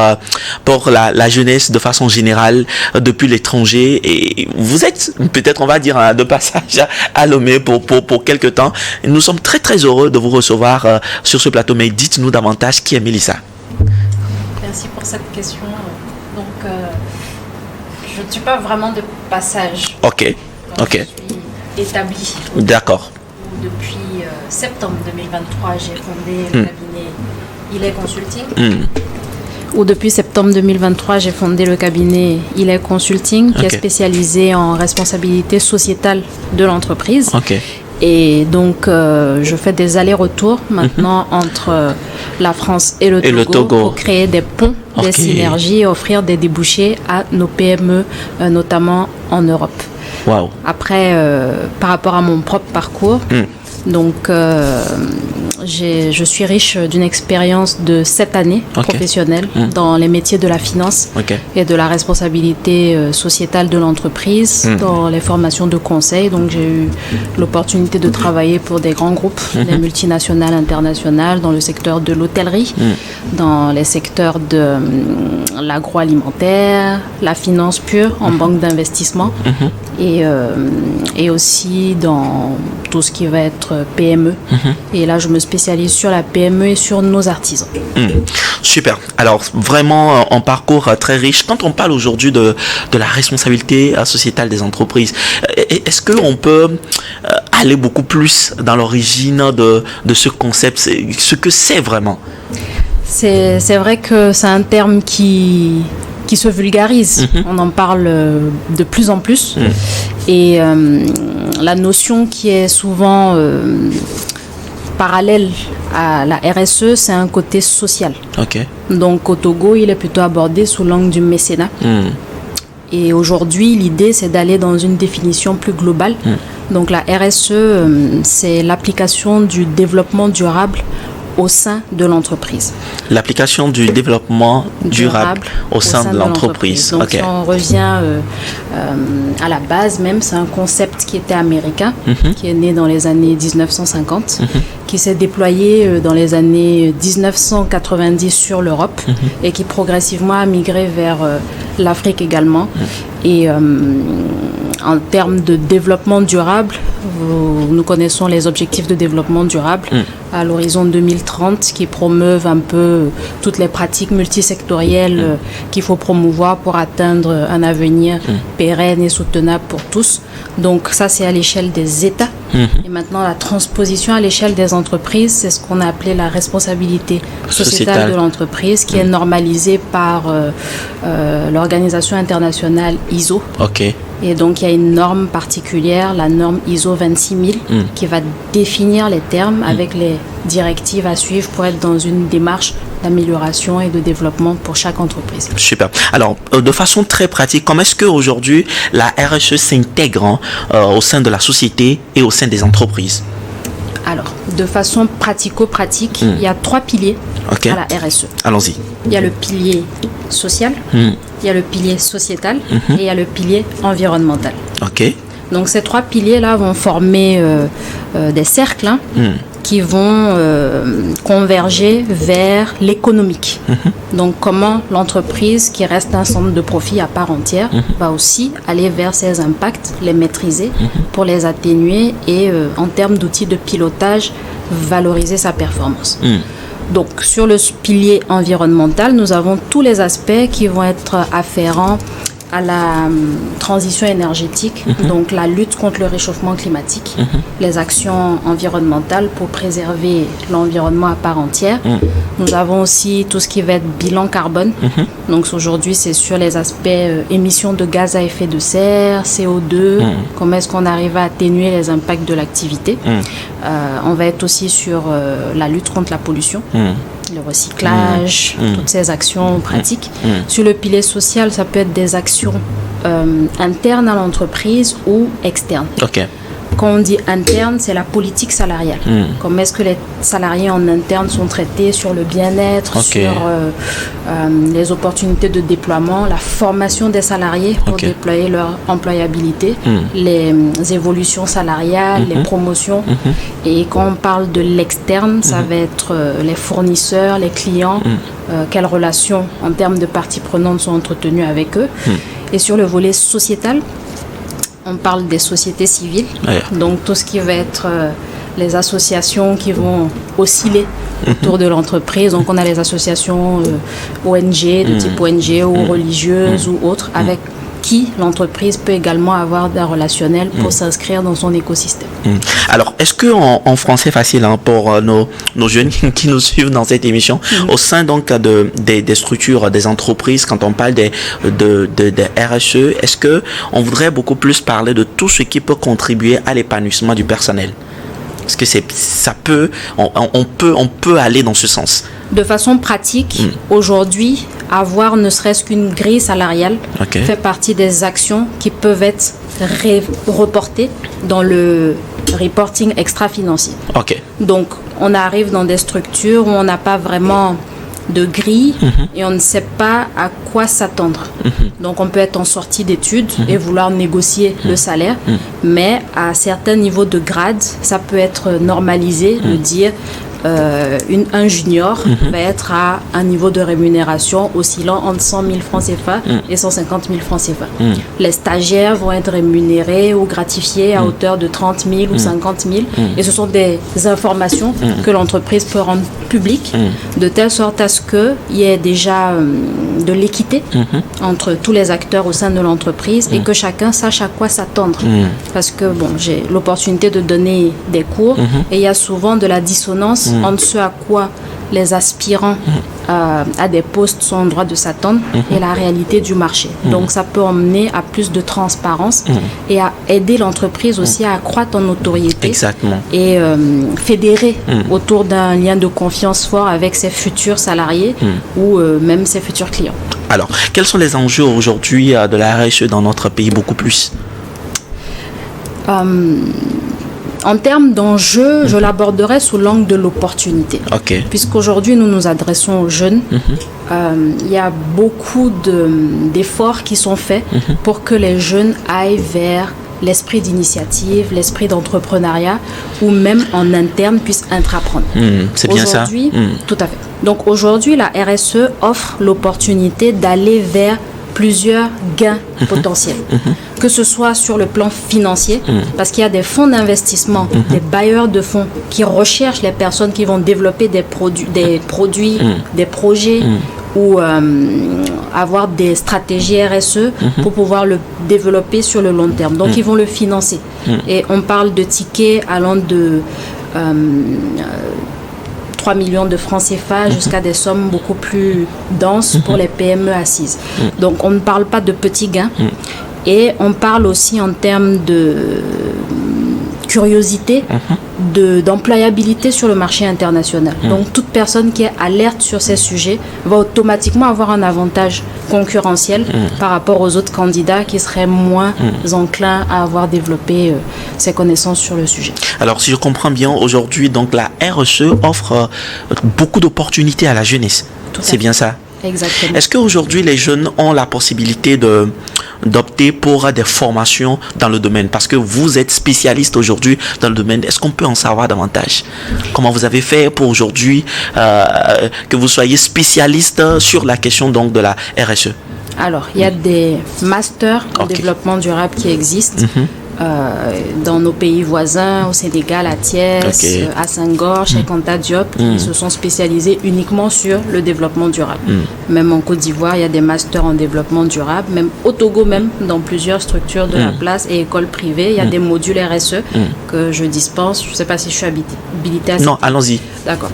S1: la jeunesse de façon générale, depuis l'étranger. Et vous êtes peut-être, on va dire, de passage à Lomé pour quelques temps. Et nous sommes très très heureux de vous recevoir sur ce plateau. Mais dites-nous davantage qui est Melissa.
S5: Merci pour cette question. Donc, je ne suis pas vraiment de passage.
S1: Ok.
S5: Donc,
S1: Ok.
S5: Je suis établie.
S1: D'accord.
S5: Depuis septembre 2023, j'ai fondé le cabinet Ilay Consulting. Ou depuis septembre 2023, j'ai fondé le cabinet Ilay Consulting, qui est spécialisé en responsabilité sociétale de l'entreprise.
S1: Ok.
S5: Et donc, je fais des allers-retours maintenant entre la France et le Togo pour créer des ponts, des synergies et offrir des débouchés à nos PME, notamment en Europe.
S1: Wow.
S5: Après, par rapport à mon propre parcours, donc je suis riche d'une expérience de 7 années professionnelle dans les métiers de la finance et de la responsabilité sociétale de l'entreprise, dans les formations de conseil. Donc j'ai eu l'opportunité de travailler pour des grands groupes, des multinationales internationales, dans le secteur de l'hôtellerie, dans les secteurs de l'agroalimentaire, la finance pure en banque d'investissement et aussi dans tout ce qui va être PME. Et là, je me spécialise sur la PME et sur nos artisans.
S1: Super. Alors, vraiment, un parcours très riche. Quand on parle aujourd'hui de la responsabilité sociétale des entreprises, est-ce qu'on peut aller beaucoup plus dans l'origine de ce concept, ce que c'est vraiment?
S5: C'est vrai que c'est un terme qui se vulgarise. On en parle de plus en plus. Et la notion qui est souvent parallèle à la RSE, c'est un côté social. Donc au Togo, il est plutôt abordé sous l'angle du mécénat. Et aujourd'hui, l'idée, c'est d'aller dans une définition plus globale. Donc la RSE, c'est l'application du développement durable au sein de l'entreprise.
S1: L'application du développement durable au sein de l'entreprise.
S5: Donc, si on revient à la base même, c'est un concept qui était américain, qui est né dans les années 1950, qui s'est déployé dans les années 1990 sur l'Europe et qui progressivement a migré vers l'Afrique également. Et en termes de développement durable, nous connaissons les objectifs de développement durable à l'horizon 2030 qui promeuvent un peu toutes les pratiques multisectorielles qu'il faut promouvoir pour atteindre un avenir pérenne et soutenable pour tous. Donc ça, c'est à l'échelle des États. Et maintenant, la transposition à l'échelle des entreprises, c'est ce qu'on a appelé la responsabilité sociétale de l'entreprise, qui est normalisée par l'organisation internationale ISO. Et donc, il y a une norme particulière, la norme ISO 26000, qui va définir les termes avec les directives à suivre pour être dans une démarche d'amélioration et de développement pour chaque entreprise.
S1: Super. Alors, de façon très pratique, comment est-ce qu'aujourd'hui la RSE s'intègre au sein de la société et au sein des entreprises?
S5: Alors, de façon pratico-pratique, il y a 3 piliers à la RSE.
S1: Allons-y.
S5: Il y a le pilier social, il y a le pilier sociétal et il y a le pilier environnemental. Donc, ces 3 piliers-là vont former des cercles qui vont converger vers l'économique. Donc, comment l'entreprise, qui reste un centre de profit à part entière, va aussi aller vers ses impacts, les maîtriser pour les atténuer et, en termes d'outils de pilotage, valoriser sa performance. Donc, sur le pilier environnemental, nous avons tous les aspects qui vont être afférents à la transition énergétique, donc la lutte contre le réchauffement climatique, les actions environnementales pour préserver l'environnement à part entière. Nous avons aussi tout ce qui va être bilan carbone. Donc aujourd'hui, c'est sur les aspects émissions de gaz à effet de serre, CO2, comment est-ce qu'on arrive à atténuer les impacts de l'activité. On va être aussi sur la lutte contre la pollution, le le recyclage, toutes ces actions pratiques. Sur le pilier social, ça peut être des actions internes à l'entreprise ou externes.
S1: Ok.
S5: Quand on dit interne, c'est la politique salariale. Comment est-ce que les salariés en interne sont traités sur le bien-être, sur les opportunités de déploiement, la formation des salariés pour déployer leur employabilité, les évolutions salariales, les promotions. Et quand on parle de l'externe, ça va être les fournisseurs, les clients, quelles relations en termes de parties prenantes sont entretenues avec eux. Et sur le volet sociétal, on parle des sociétés civiles, donc tout ce qui va être les associations qui vont osciller autour de l'entreprise. Donc on a les associations ONG, de type ONG ou religieuses ou autres, avec qui l'entreprise peut également avoir d'un relationnel pour s'inscrire dans son écosystème.
S1: Alors, est-ce que en français facile pour nos jeunes qui nous suivent dans cette émission, au sein donc des structures, des entreprises, quand on parle des RSE, est-ce que on voudrait beaucoup plus parler de tout ce qui peut contribuer à l'épanouissement du personnel? Est-ce que on peut aller dans ce sens?
S5: De façon pratique, aujourd'hui, avoir ne serait-ce qu'une grille salariale fait partie des actions qui peuvent être reportées dans le reporting extra-financier. Donc, on arrive dans des structures où on n'a pas vraiment de grille et on ne sait pas à quoi s'attendre. Donc, on peut être en sortie d'études et vouloir négocier le salaire, mais à certains niveaux de grade, ça peut être normalisé de dire un junior va être à un niveau de rémunération oscillant entre 100 000 francs CFA et 150 000 francs CFA. Les stagiaires vont être rémunérés ou gratifiés à hauteur de 30 000 ou 50 000. Et ce sont des informations que l'entreprise peut rendre publiques de telle sorte à ce qu'il y ait déjà de l'équité entre tous les acteurs au sein de l'entreprise et que chacun sache à quoi s'attendre. Parce que j'ai l'opportunité de donner des cours et il y a souvent de la dissonance entre ce à quoi les aspirants à des postes sont en droit de s'attendre et la réalité du marché. Donc ça peut emmener à plus de transparence et à aider l'entreprise aussi à accroître en notoriété et fédérer autour d'un lien de confiance fort avec ses futurs salariés ou même ses futurs clients.
S1: Alors, quels sont les enjeux aujourd'hui de la RSE dans notre pays beaucoup plus?
S5: En termes d'enjeux, je l'aborderai sous l'angle de l'opportunité. Puisqu'aujourd'hui, nous nous adressons aux jeunes, il y a beaucoup d'efforts qui sont faits pour que les jeunes aillent vers l'esprit d'initiative, l'esprit d'entrepreneuriat, ou même en interne puissent intraprendre.
S1: C'est bien ça.
S5: Tout à fait. Donc aujourd'hui, la RSE offre l'opportunité d'aller vers plusieurs gains potentiels, que ce soit sur le plan financier, parce qu'il y a des fonds d'investissement, des bailleurs de fonds qui recherchent les personnes qui vont développer des produits, des projets ou avoir des stratégies RSE pour pouvoir le développer sur le long terme. Donc, ils vont le financer. Et on parle de tickets allant de 3 millions de francs CFA jusqu'à des sommes beaucoup plus denses pour les PME assises. Donc, on ne parle pas de petits gains. Et on parle aussi en termes de curiosité, d'employabilité sur le marché international. Donc, toute personne qui est alerte sur ces sujets va automatiquement avoir un avantage concurrentiel par rapport aux autres candidats qui seraient moins enclins à avoir développé ses connaissances sur le sujet.
S1: Alors, si je comprends bien, aujourd'hui, donc la RSE offre beaucoup d'opportunités à la jeunesse. C'est bien ça?
S5: Exactement.
S1: Est-ce qu'aujourd'hui, les jeunes ont la possibilité d'opter pour des formations dans le domaine? Parce que vous êtes spécialiste aujourd'hui dans le domaine. Est-ce qu'on peut en savoir davantage? Comment vous avez fait pour aujourd'hui que vous soyez spécialiste sur la question donc de la RSE?
S5: Alors, il y a des masters en développement durable qui existent. Dans nos pays voisins, au Sénégal, à Thiès, à Senghor, chez Kanta Diop, qui se sont spécialisés uniquement sur le développement durable. Même en Côte d'Ivoire, il y a des masters en développement durable. Même au Togo, même dans plusieurs structures de la place et écoles privées, il y a des modules RSE que je dispense. Je ne sais pas si je suis habilitée à ça.
S1: Non, allons-y.
S5: D'accord.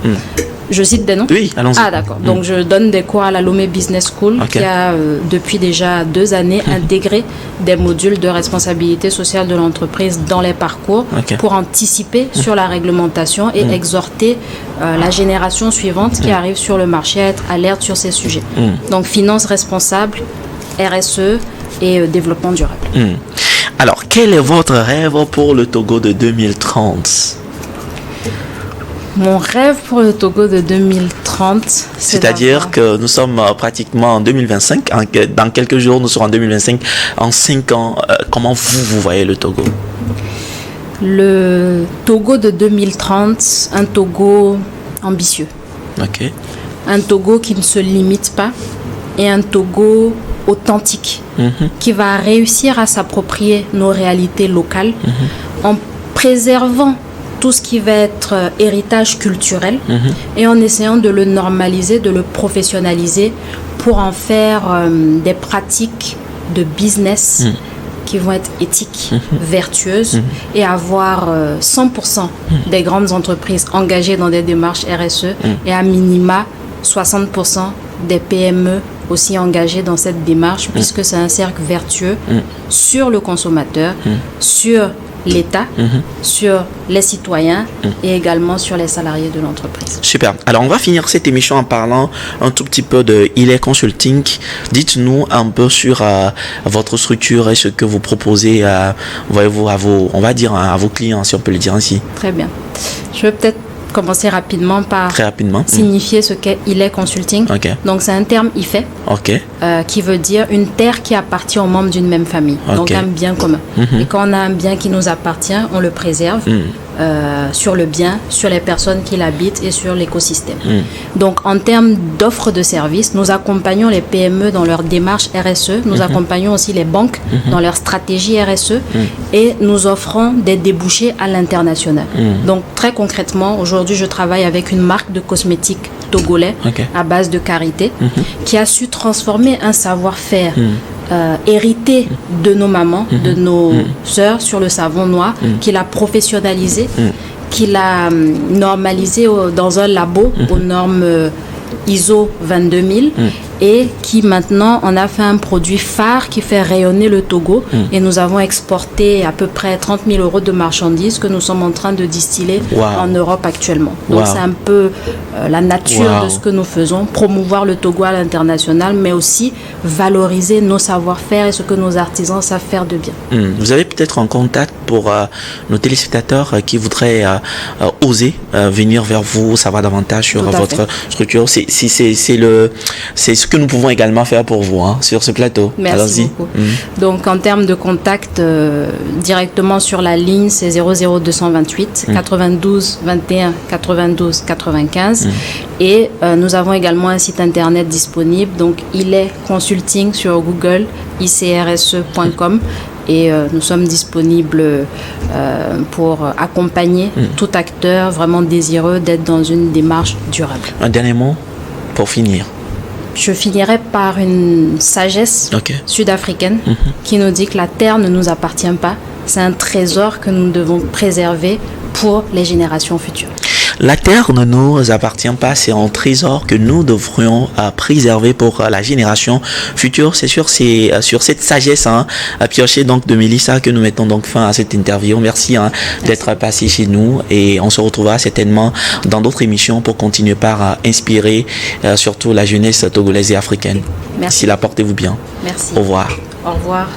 S5: Je cite des noms?
S1: Oui, allons-y.
S5: Ah, d'accord. Donc, je donne des cours à la Lomé Business School qui a, depuis déjà 2 années, intégré des modules de responsabilité sociale de l'entreprise dans les parcours pour anticiper sur la réglementation et exhorter la génération suivante qui arrive sur le marché à être alerte sur ces sujets. Donc, finance responsable, RSE et développement durable.
S1: Alors, quel est votre rêve pour le Togo de 2030?
S5: Mon rêve pour le Togo de 2030,
S1: c'est-à-dire que nous sommes pratiquement en 2025. Dans quelques jours, nous serons en 2025. En 5 ans, comment vous voyez le Togo?
S5: Le Togo de 2030, un Togo ambitieux. Un Togo qui ne se limite pas et un Togo authentique qui va réussir à s'approprier nos réalités locales en préservant tout ce qui va être héritage culturel et en essayant de le normaliser, de le professionnaliser pour en faire des pratiques de business qui vont être éthiques, vertueuses et avoir 100% des grandes entreprises engagées dans des démarches RSE et à minima 60% des PME aussi engagées dans cette démarche puisque c'est un cercle vertueux sur le consommateur, sur l'État, sur les citoyens et également sur les salariés de l'entreprise.
S1: Super. Alors, on va finir cette émission en parlant un tout petit peu de ILE Consulting. Dites-nous un peu sur votre structure et ce que vous proposez voyez-vous, à vos clients, si on peut le dire ainsi.
S5: Très bien. Je vais peut-être commencer rapidement par signifier ce qu'est ILE Consulting. Donc, c'est un terme IFE qui veut dire une terre qui appartient aux membres d'une même famille. Donc, un bien commun. Et quand on a un bien qui nous appartient, on le préserve sur le bien, sur les personnes qui l'habitent et sur l'écosystème. Donc, en termes d'offres de services, nous accompagnons les PME dans leur démarche RSE. Nous accompagnons aussi les banques dans leur stratégie RSE et nous offrons des débouchés à l'international. Donc, très concrètement, aujourd'hui, je travaille avec une marque de cosmétiques togolais à base de karité qui a su transformer un savoir-faire hérité de nos mamans, de nos sœurs sur le savon noir, qu'il a professionnalisé, qu'il a normalisé dans un labo aux normes ISO 22000 et qui maintenant en a fait un produit phare qui fait rayonner le Togo et nous avons exporté à peu près 30 000 € de marchandises que nous sommes en train de distiller en Europe actuellement. Donc c'est un peu la nature de ce que nous faisons, promouvoir le Togo à l'international mais aussi valoriser nos savoir-faire et ce que nos artisans savent faire de bien.
S1: Vous avez peut-être un contact pour nos téléspectateurs qui voudraient oser venir vers vous, savoir davantage sur votre structure. C'est ce que nous pouvons également faire pour vous sur ce plateau.
S5: Merci beaucoup. Donc en termes de contact, directement sur la ligne, c'est 00228 92 21 92 95 et nous avons également un site internet disponible, donc il est consulting sur Google, icrse.com. Et nous sommes disponibles pour accompagner tout acteur vraiment désireux d'être dans une démarche durable.
S1: Un dernier mot pour finir.
S5: Je finirai par une sagesse sud-africaine qui nous dit que la terre ne nous appartient pas. C'est un trésor que nous devons préserver pour les générations futures.
S1: La terre ne nous appartient pas, c'est un trésor que nous devrions préserver pour la génération future. C'est sur cette sagesse piochée donc de Mélissa que nous mettons donc fin à cette interview. Merci d'être passé chez nous et on se retrouvera certainement dans d'autres émissions pour continuer par inspirer surtout la jeunesse togolaise et africaine.
S5: Merci.
S1: D'ici là, portez-vous bien.
S5: Merci.
S1: Au revoir.
S5: Au revoir.